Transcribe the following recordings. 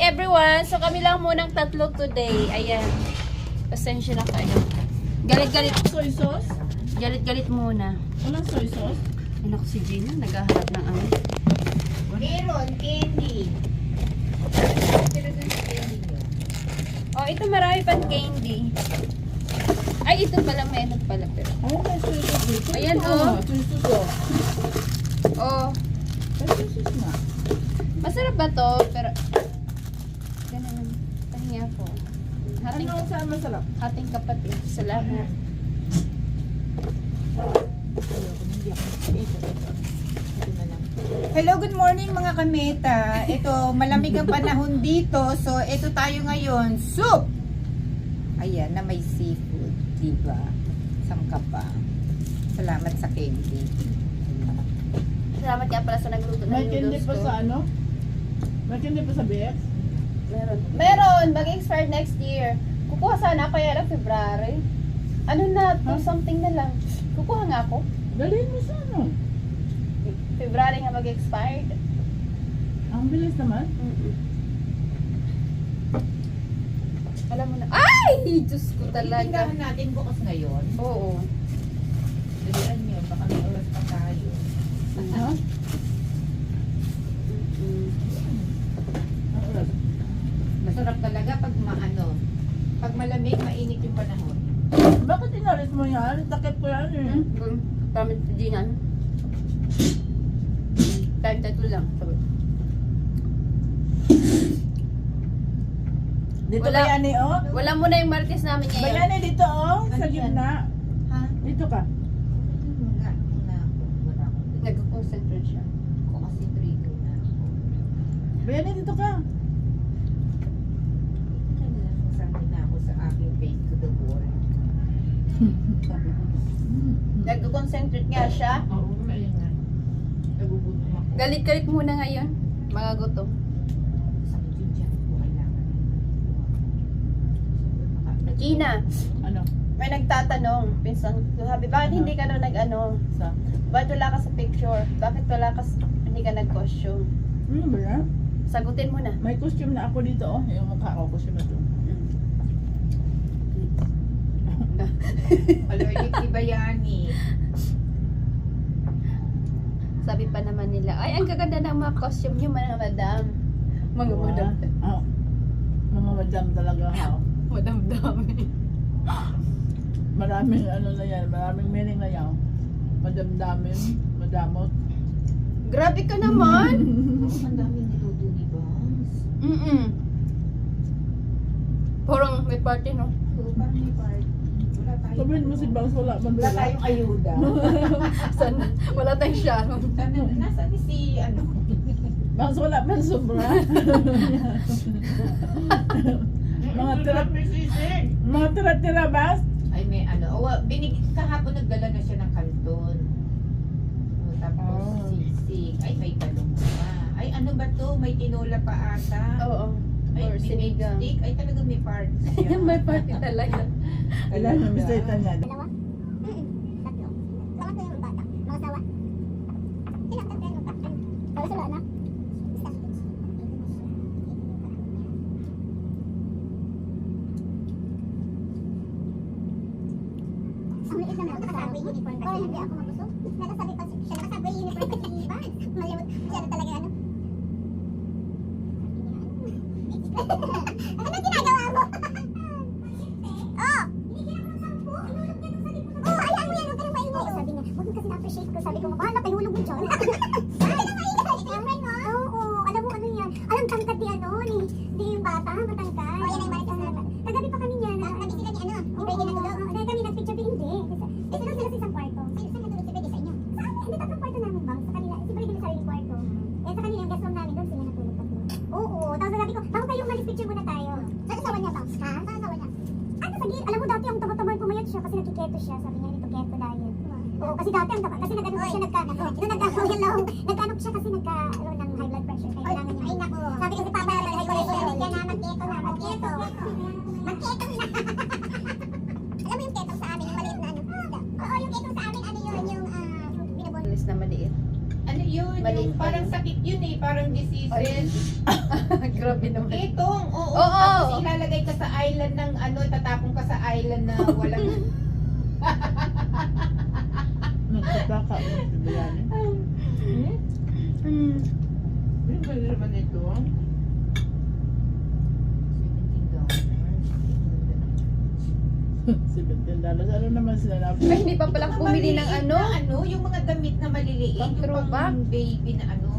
everyone! So kami lang munang tatlo today. Ayan. Pasensya na kayo. Galit-galit. Soy sauce? Galit-galit muna. Walang soy sauce? Anak si Gina, naghahanap ng ano. Meron, candy. Oh, ito marami pang candy. Ay, ito pala, may ano pala. Pero. Ay, may soy sauce dito. Ayan, Ito, oh. soy sauce, oh. Oh, May soy sauce na. masarap ba to? Pero, ganun. Pahingi ako. Hating, Ano saan masarap? hating kapatid. Salamat. Hello, good morning mga kameta. Ito, malamig ang panahon dito. So, ito tayo ngayon. Soup! Ayan, na may seafood. Diba? Sangka pa. Salamat sa candy. Salamat nga pala sa nagluto ng May candy noodles pa ko. sa ano? May candy pa sa BX? Meron. Meron! Mag-expire next year. Kukuha sana ako yan ng February. Ano na, Huh? something na lang. Kukuha nga ako. Dalhin mo sa ano? February nga mag-expired. Ang bilis naman. Alam mo na. Ay! Diyos ko talaga. Itindahan natin bukas ngayon. Oo. Dalian nyo, baka may oras pa tayo. Ha? Ang oras. Masarap talaga pag maano. Pag malamig, mainit yung panahon. Bakit inalis mo yan? Takip ko yan eh. Pamit sa dinan. Time tatlo lang. Dito Wala. ba yan eh, oh? Wala mo na yung martes namin ngayon. Bayani dito, oh. Sa Ano yan? gitna. Ha? Dito ka. Wala akong Nag-concentrate siya. Ako kasi trigger na ako. Bayani dito ka. Sabi na ako sa aking face to the wall. Nag-concentrate nga siya. Oo, maingat. Nagugutom ako. Galit-galit muna ngayon. Mga gutom. Sakit yung tiyan ko. Kailangan. Gina, Ano? may nagtatanong. Pinsan ko, sabi, bakit hindi ka na nag-ano? Sa? Bakit wala ka sa picture? Bakit wala ka, hindi ka nag-costume? Ano ba yan? Sagutin mo na. May costume na ako dito, oh. Yung mukha ko, costume na to. Allergic si Bayani. Sabi pa naman nila, ay, ang gaganda ng mga costume niyo, mga madam. Mga madam. Oh. Mga madam talaga, ha. Madam dami. Maraming ano na yan, maraming meaning na yan. Madam damin, madamot. Grabe ka naman. Ang daming niluto ni Bangs. Parang may party, no? So, parang may part. Wala tayong Sabihin mo si Bangs, wala man Wala tayong ayuda. Sana, wala tayong Sharon. Nasa ni si ano? Bangs, wala man sobra. Mga tira-tira, Bangs. Ay may ano. Kahapon nagdala na siya ng kanton. Tapos sisig. Ay may talong pa. Ay ano ba to? May tinola pa ata. Oo. Ay Or may sinigang. steak. Ay talaga may part siya. May party talaga. Alam mo, bisita niya. Dalawa? Tatlo. Pangatlo yung bata. Mga asawa? Sila, tatlo yung bata. Para sila, anak? Basta. Ang liit naman ako nakasabi uniform kasi. Hindi ako mabusog. Nakasabi pa siya nakasabi uniform kasi Barnes. Malimot. Masyado talaga ano. Ano ginagawa mo? Oh! Oh, ayan mo yan, huwag ka nang maingay. Sabi niya, huwag mo kasi na-appreciate ko. Sabi ko, paano kahulog mo dyan? Huwag ka nang maingay. Oo, alam mo ano yan. Alam, tangkad ni ano, ni yung bata, matangkad. Oh, yan ay marites na. Kagabi pa kami niya. Kagabi sila ni ano, ni Brady natulog. Dahil kami nag-picture din, hindi. Kasi doon sila sa isang kwarto. Saan natulog si Brady sa inyo? Sa amin, hindi tatlong kwarto namin bang? Sa kanila, si Brady may sariling kwarto. Eh, sa kanila yung guest room namin, doon sila natulog tatlo. Oo, tapos sabi ko, bago tayo umalis, picture muna tayo. Saan asawa niya bang? Ha? Saan asawa niya? Ano sa alam mo dati ang taba-taban pumayat siya kasi nagkiketo siya. Sabi niya dito keto diet. Oo, kasi dati ang taba. Kasi nag-ano siya, nagkano siya kasi nagkaroon ng high blood pressure. Kaya kailangan niya. Ay nako. Sabi kasi papa, high cholesterol. Kaya na, magketo na, magketo. Magketo na. Alam mo yung keto sa amin, yung maliit na ano? Oo, yung keto sa amin, ano yun, yung binubon. Alis na maliit. Ano yun? Maliit Yung pa parang yun. sakit yun eh. Parang diseases. Grabe naman. Itong, oo. Oo. Tapos ilalagay ka sa island ng ano, tatapon ka sa island na walang... Nagtataka mo si Bayani. Hmm? Yung ganda naman ito. $17. Ano naman sila na? Ay, hindi pa pala bumili ng ano. Yung mga damit na maliliit. Pang Yung throwback? pang baby na ano.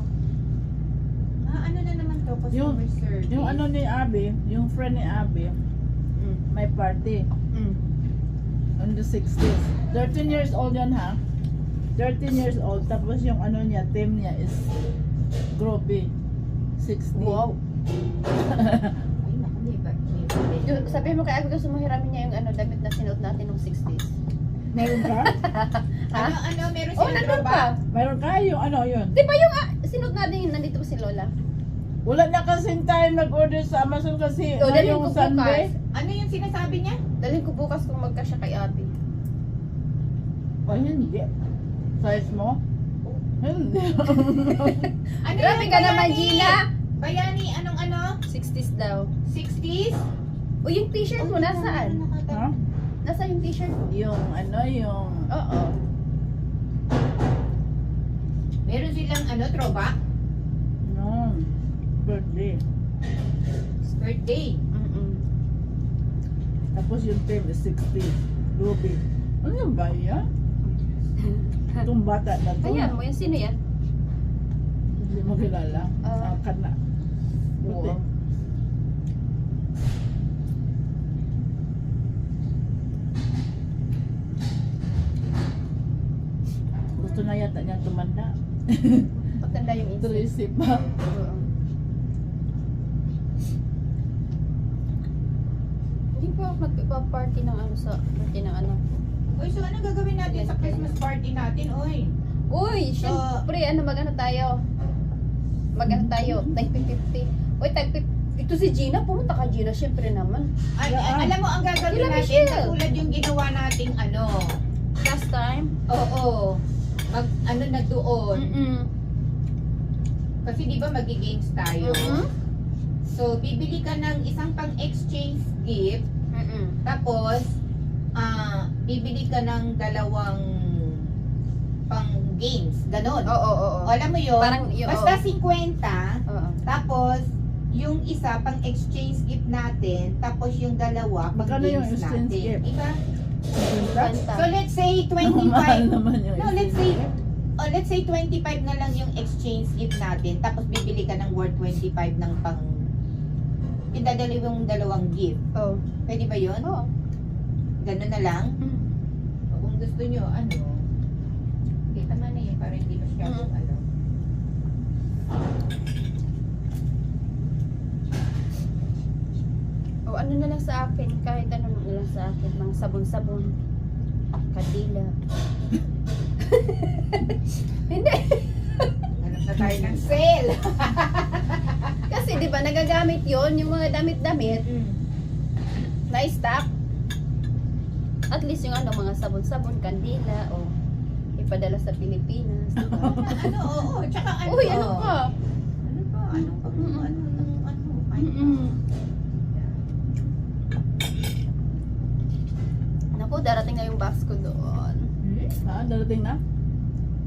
Ano na naman to? Customer service. Yung ano ni Abby, yung friend ni Abby, may party on the 60th. 13 years old yan ha. 13 years old. Tapos yung ano niya, team niya is Grobe. 60. Wow. Ay, naku, may ba? Sabi mo kay Abby gusto mo hiramin niya yung ano, damit na sinuot natin nung 60s. Meron ka? Ha? Meron Oh, silang nandun throwback. pa. Meron ka yung ano yun? Di ba yung sinuot natin yung nandito pa si Lola? Wala na kasing time nag-order sa Amazon kasi So, dalhin yung ko Sunday. bukas. Ano yung sinasabi niya? Dalhin ko bukas kung magkasya kay ate. Oh, hindi. Size mo? Hindi. Ano Grabe yung ka naman, Bayani? Gina! Bayani, anong ano? 60s daw. 60s? O yung t-shirt mo, nasaan? Ha? Nasaan yung t-shirt mo? Yung ano, yung... Oo. Meron silang ano, throwback? No. Birthday. Skirt day. Tapos yung team is 60. Ruby. Ano ba yan? Itong bata na to. Ayan mo, yan sino yan? Hindi mo kilala. Ah. Kana. Puti. Oo. Gusto na yata niya tumanda. Patanda yung insect. Tracy pa. Oo. Hindi pa ako magpa-party ng ano sa party ng ano. Uy, so ano gagawin natin sa Christmas party natin, oy? Uy, syempre, magano tayo? Magano tayo? Tag 50. Uy, tag 50. Ito si Gina, pumunta ka Gina, syempre naman. Alam mo, ang gagawin Sila, natin, Michelle. katulad yung ginawa nating ano, Last time? oo, ano na doon. Mm-mm. Kasi di ba magi-games tayo? Mm-mm. So, bibili ka ng isang pang-exchange gift, Mm-mm. tapos, bibili ka ng dalawang pang-games, ganon. Oo, oo, oo. Alam mo yun? Parang yun, Basta oo. 50, Oo. tapos, yung isa pang-exchange gift natin, tapos yung dalawa Magkano yung pang-games exchange natin. gift? Diba? Kwenta. So, let's say Mahal 25. naman yung No, let's say 25 na lang yung exchange gift natin, tapos bibili ka ng worth 25 ng pang idadali yung dalawang gift. Oo. Pwede ba yun? Oo. Ganun na lang? Mm. O kung gusto nyo, ano, kita man na yun para hindi masyadong ano. O ano na lang sa akin, kahit ano na lang sa akin, mga sabon-sabon, kadila. Hindi. Hanap na tayo ng sale. Kasi di ba nagagamit yon yung mga damit-damit na stock. At least yung ano, mga sabon-sabon, kandila, o ipadala sa Pilipinas. Diba? Ano, oo. Tsaka ano, Uy, ano pa? Ano pa? Ano pa? Ano? Mm-mm. Naku, darating na yung box ko doon. Ha? Darating na?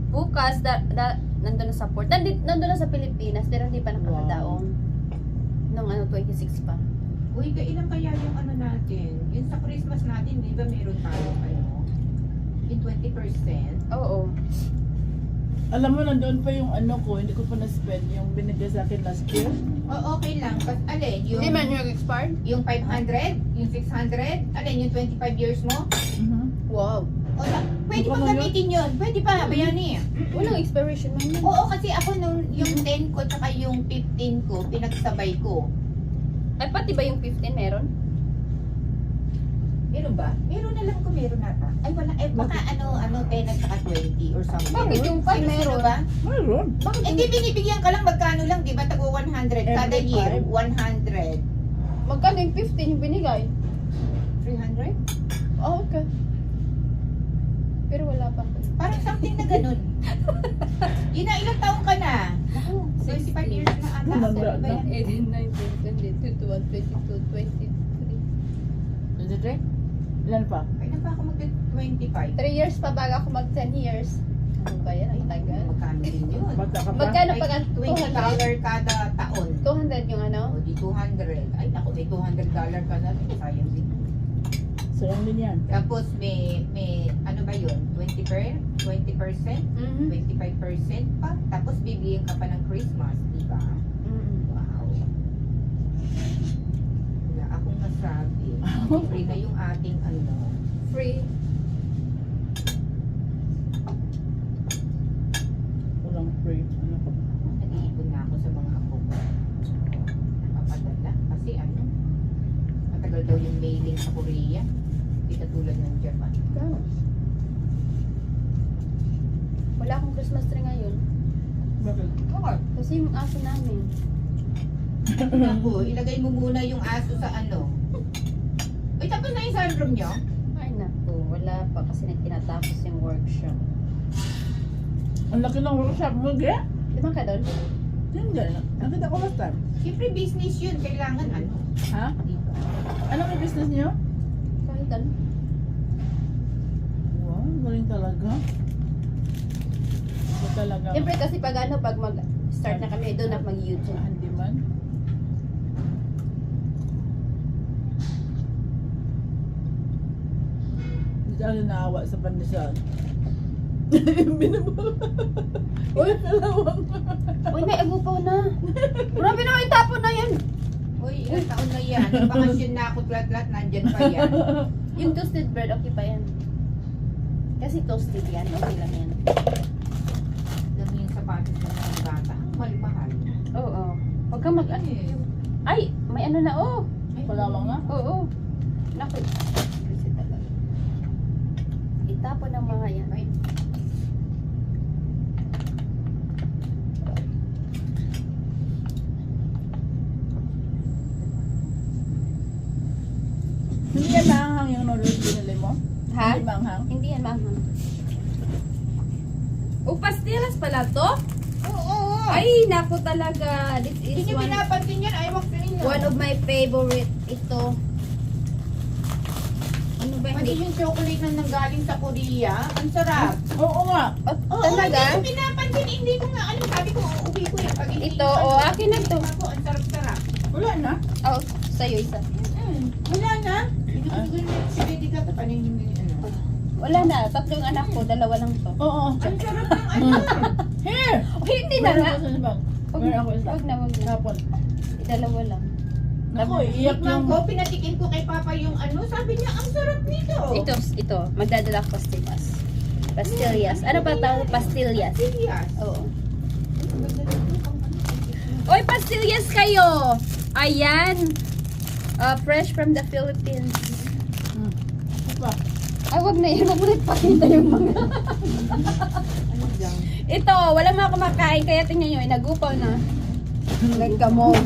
Bukas, nandun na sa port. Nandun na sa Pilipinas, pero hindi pa nakakadaong. Nung ano, 26 pa. Uy, kailan kaya yung ano natin? Yung sa Christmas natin, di ba meron tayo kayo? Yung 20%? Oo. Alam mo, nandoon pa yung ano ko, hindi ko pa na-spend yung binigay sa akin last year. O, okay lang. But, alin, yung, Hindi man yung expired? yung 500? Yung 600? Alin, yung 25 years mo? Wow. O, pwede Ano pang yun? gamitin yun. Pwede pa, Bayani. Walang expiration man yun. Oo, kasi ako nung yung 10 ko tsaka yung 15 ko, pinagsabay ko. Ay, pati ba yung 15 meron? Meron ba? Meron na lang ko, meron nata. Ay, wala. Eh, baka ano, 10 at saka 20 or something. Bakit yung 5 Sino meron? ba? Mayroon. Bakit Eh, di binibigyan ka lang magkano lang, di ba? Tago 100. Kada Every year, five. 100. magkano yung 15 yung binigay? 300? Oh, okay. Pero wala pa. Parang something na ganun. Yun na, ilang taong ka na? Naku, 25 years na ata. Tumanda Ano ba na. yan? 18, 19, 20, 21, 22, 23. 23? Ilan pa? Kailan pa ako mag-25? 3 years pa bago ako mag 10 years. Ano ba yan? Ang tagal. Magkano din yun? Bata ka pa? Magkano Ay, pag $20 kada taon. 200 yung ano? O di 200. Ay naku, may $200 ka na rin. Sayang din. Sayang din yan. Tapos may ano ba yun? 20%? Mhm. 25% pa. Tapos bibigyan ka pa ng Christmas, di ba? Mhm. Wow. Wala akong masabi. Libre na yung ating ano. Free. Walang free. Ano ka? Nag-iipon na ako sa mga apo ko. Napapadala. Kasi ano, matagal daw yung mailing sa Korea. Hindi katulad ng Japan. Wala akong Christmas tree ngayon. Bakit? Okay. Kasi yung aso namin. Naku, ilagay mo muna yung aso sa ano. Ay, tapos na yung sunroom nyo? Ay naku, wala pa kasi nagtinatapos yung workshop. Ang laki ng workshop mo, Ge? Di ba ka doon? Hindi. Nakita ko last time. Siyempre business yun. Kailangan ano. Ha? Diba? Anong yung business niyo? Kahit ano? Wow, galing talaga. Ito talaga. Siyempre kasi pag ano, pag mag-start na kami, doon ako mag-YouTube. Handyman. Hindi tayo naawa sa pandesal. Binaba. Uy, kalawang. Uy, may agupaw na. Grabe na yung tapon na yan. Uy, ilang taon na yan. Bakasyon na ako, lat-lat, nandyan pa yan. Yung toasted bread, okay pa yan. Kasi toasted yan, okay lang yan. Alam mo yung sapatos ng mga bata. Ang mahal-mahal. Oo. Huwag kang mag... Ay, may ano na, oh. Kalawang nga. Oo. Naku. Kasi talaga. Itapon ng mga yan. Ay, Hindi yan maanghang yung noodles binili mo? Ha? Hindi maanghang? Hindi yan mahal. Oh, pastillas pala to? oo. Ay, naku talaga. This Hindi is nyo one, pinapansin yan. Ay, wag sa inyo. one of my favorite. Ito. Ano ba Pati hindi? yung chocolate na nanggaling sa Korea. Ang sarap. Oo nga. Oh, Oo, talaga? hindi ko pinapansin. Hindi ko nga, ano, sabi ko, uuwi ko yan. Pag hindi Ito, oh, akin na to. Ako, ang sarap-sarap. Wala na. Oh, sa'yo isa. Wala na. Hindi ko si Betty ka. Paano yung ano? Wala na. Tatlong anak ko. Dalawa lang to. Oo. Ang sarap ng ano. Here! Oh, hindi na Meron nga. ako sa bag. Wag Meron na, ako isa. wag na, wag na. Hapon. Dalawa lang. Naku, iyak Tikman yung... ko, pinatikin ko kay Papa yung ano. Sabi niya, ang sarap nito. Ito. Magdadala ko pastillas. Pastillas. Ano pa tawag? Pastillas. Serious. Oo. Oy, pastillas kayo! Ayan. Fresh from the Philippines. Ano pa? Ay, wag na yan. Wag mo na ipakita yung mga. Ano lang? Ito, wala mga kumakain. Kaya tingnan nyo, inagupaw na. Nagka-mold.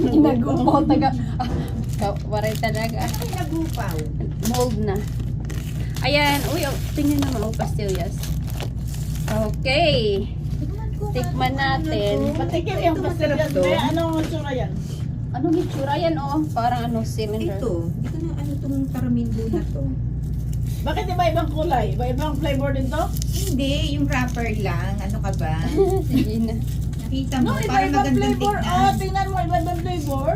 Inagupaw. Waray talaga. Ano yung nagupaw? Mold na. Ayan. Uy, tingnan naman ang pastillas. Okay. Tikman natin. Patikim yung pastillas. May anong tsura yan? Anong hitsura yan, oh? Parang ano, cylinder. Ito. Hindi ko na ano itong taramindlo na to. Bakit iba-ibang kulay? Iba-ibang flavor din to? Hindi, yung wrapper lang. Ano ka ba? Si Gina. Nakita mo, No, para iba-ibang magandang flavor. tignan. Oh, tingnan mo, iba-ibang flavor.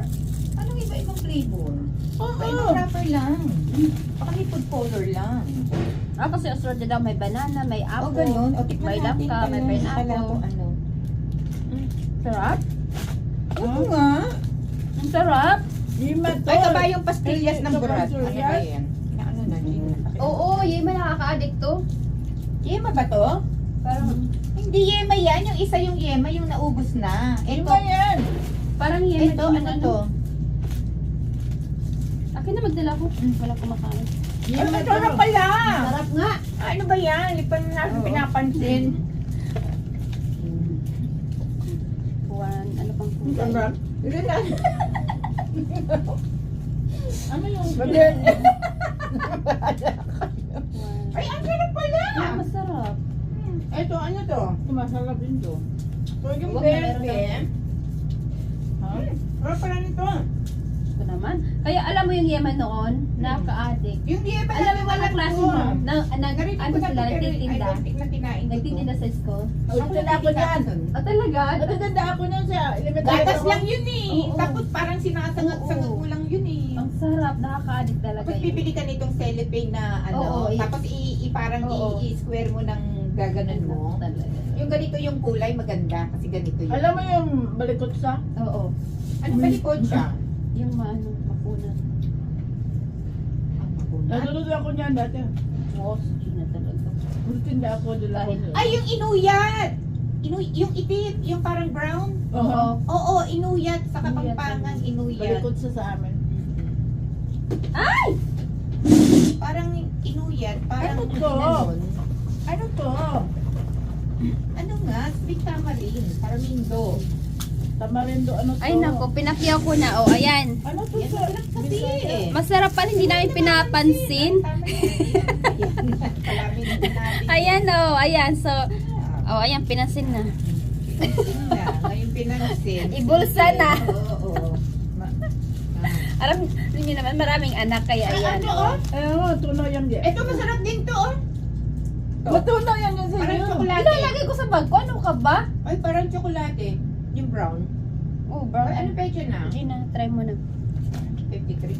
Anong iba-ibang flavor? Oo. Iba-ibang wrapper lang. Baka may food color lang. Ah, kasi assorted daw, may banana, may O apple. ganun. O tikman May natin langka, may kung pineapple. kung ano. Sarap. Oo nga. Ang sarap. Lima to. Ay, ba yung pastillas ng Ito ba burat? Ano pastillas? ba yan? Ano na, Gina? Oo, yema nakaka-addict to. Yema ba to? Parang, Hindi yema yan. Yung isa yung yema, yung naubos na. Ito, Iba yan. parang yema ito, din ano yung to? Akin na magdala ko. Wala kumakain. Ay, masarap pala. Sarap nga. Ano ba yan? Hindi pa natin Oo. pinapansin. Ano pang Ang kulay? sarap. Ito na. Ano yung... Bagay. One. Ay, ang sarap pala. Ah, masarap. Ito, ano to? Masarap din to. So, yung Huwag na meron verde. Ha? Ano pala nito? Ito naman. Kaya alam mo yung Yemen noon, nakaka-addict. Yung di ba Alam mo ba na klase mo? Na, Narinig ano ko na sila, to, pero I nagtitinda? don't think na kinain ko to. Nagtitinda sa school? Nagtitinda ako dyan. Ah, talaga? Nataganda ako nun sa elementary. Gatas ako. lang yun eh. Oo. Tapos parang sinasangat-sangat mo lang yun eh. Ang sarap, nakaka-addict talaga Tapos yun. bibili ka nitong cellophane na ano, Oo, tapos parang Oo. i-square mo ng gaganon mo. Talaga. Yung ganito yung kulay maganda kasi ganito yun. Alam mo yung balikot sa? Oo. Ano ba likod siya? Yung maano, mapunan. Ang makunat. Natulog ako niyan dati. Oo, na talaga. Nagtinda ako doon ako. Ay, yung inuyat! Yung itim, yung parang brown. Oo. Oo, inuyat. Sa Inuyat. Kapampangan, inuyat. Balikot sa amin. Ay! Parang inuyat, parang Ano to? ginanon. Ano to? Ano nga? Sweet tamarind, paramindo. Tamarindo, ano to? Ay nako, pinakyaw ko na. Oh, ayan. Ano to Yan, sa? masarap kasi eh. Masarap pa, hindi namin pinapansin. Ayan oh, ayan. So, oh, ayan, pinansin na. Ngayon pinansin. Ibulsa na. Oo. Alam niyo naman, maraming anak kaya ayan. Ano oh? Ano, tunaw yan di. Ito masarap din to oh. Matunaw yan yan sa Parang inyo. tsokolate. Ilalagay ko sa bag ko. Ano ka ba? Ay, parang tsokolate. Yung brown. Oh, bro. Ay, ano pecha na? Gina, try mo na. 53.